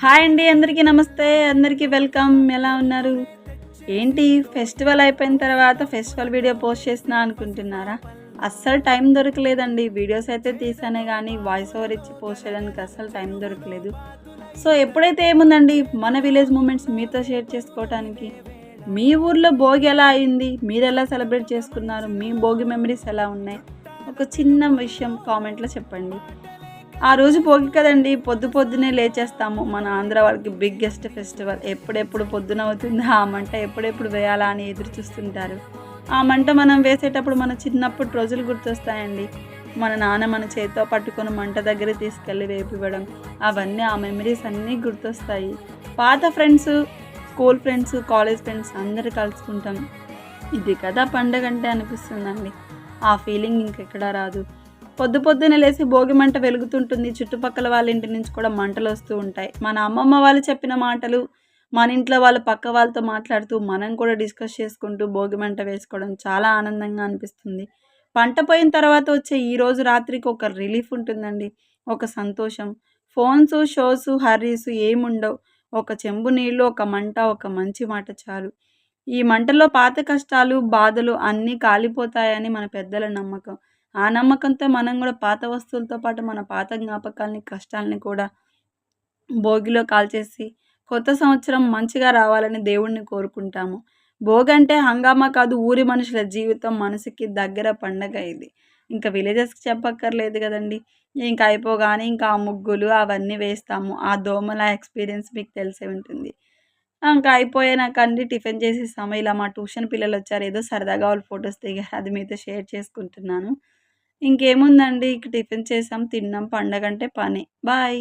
Hi అండి. అందరికీ నమస్తే. అందరికీ వెల్కమ్. ఎలా ఉన్నారు? ఏంటి ఫెస్టివల్ అయిపోయిన తర్వాత ఫెస్టివల్ వీడియో పోస్ట్ చేసినా అనుకుంటున్నారా? అస్సలు టైం దొరకలేదండి. వీడియోస్ అయితే తీసానే గానీ వాయిస్ ఓవర్ ఇచ్చి పోస్ట్ చేయడానికి అస్సలు టైం దొరకలేదు. సో, ఎప్పుడైతే ఏముందండి మన విలేజ్ మూమెంట్స్ మీతో షేర్ చేసుకోవటానికి. మీ ఊర్లో భోగి ఎలా అయింది? మీరెలా సెలబ్రేట్ చేసుకున్నారు? మీ భోగి మెమరీస్ ఎలా ఉన్నాయి? ఒక చిన్న విషయం కామెంట్‌లో చెప్పండి. ఆ రోజు భోగి కదండీ! పొద్దున్నే లేచేస్తాము. మన ఆంధ్ర వాళ్ళకి బిగ్గెస్ట్ ఫెస్టివల్. ఎప్పుడెప్పుడు పొద్దునవుతుందా? ఆ మంట ఎప్పుడెప్పుడు వేయాలా అని ఎదురు చూస్తుంటారు. ఆ మంట మనం వేసేటప్పుడు మన చిన్నప్పటి రోజులు గుర్తొస్తాయండి. మన నాన్న మన చేత్తో పట్టుకొని మంట దగ్గరికి తీసుకెళ్ళి వేపివ్వడం. అవన్నీ ఆ మెమరీస్ అన్నీ గుర్తొస్తాయి. పాత friends, school friends, college friends అందరూ కలుసుకుంటాం. ఇది కదా పండగంటే అనిపిస్తుందండి. ఆ ఫీలింగ్ ఇంకెక్కడా రాదు. పొద్దున్నే లేసి భోగి మంట వెలుగుతుంటుంది. చుట్టుపక్కల వాళ్ళ ఇంటి నుంచి కూడా మంటలొస్తూ ఉంటాయి. మన అమ్మమ్మ వాళ్ళు చెప్పిన మాటలు, మన ఇంట్లో వాళ్ళు పక్క వాళ్ళతో మాట్లాడుతూ, మనం కూడా డిస్కస్ చేసుకుంటూ భోగి మంట వేసుకోవడం చాలా ఆనందంగా అనిపిస్తుంది. పంట పోయిన తర్వాత వచ్చే ఈరోజు రాత్రికి ఒక రిలీఫ్ ఉంటుందండి. ఒక సంతోషం. ఫోన్సు, షోసు, హర్రీసు ఏముండవు. ఒక చెంబు నీళ్ళు, ఒక మంట, ఒక మంచి మాట చాలు. ఈ మంటల్లో పాత కష్టాలు, బాధలు అన్నీ కాలిపోతాయని మన పెద్దల నమ్మకం. ఆ నమ్మకంతో మనం గూడా పాత వస్తువులతో పాటు మన పాత జ్ఞాపకాల్ని, కష్టాల్ని కూడా భోగిలో కాల్చేసి, కొత్త సంవత్సరం మంచిగా రావాలని దేవుడిని కోరుకుంటాము. భోగంటే హంగామా కాదు, ఊరి మనుషుల జీవితం, మనసుకి దగ్గర పండగ ఇది. ఇంకా విలేజెస్‌కి చెప్పక్కర్లేదు గదండీ! ఇంక అయిపోగానే ఇంకా ఆ ముగ్గులు అవన్నీ వేస్తాము. ఆ దోమల ఎక్స్‌పీరియన్స్ మీకు తెలిసే ఉంటుంది. ఇంకా అయిపోయానాకండి టిఫిన్ చేసేసాము. ఇలా మా ట్యూషన్ పిల్లలొచ్చారు. ఏదో సరదాగా వాళ్ళు ఫోటోస్ దిగారు. అది మీతో షేర్ చేసుకుంటున్నాను. ఇంకేముందండి ఇక టిఫిన్ చేసాం, తిన్నాం. పండగంటే పని. బాయ్.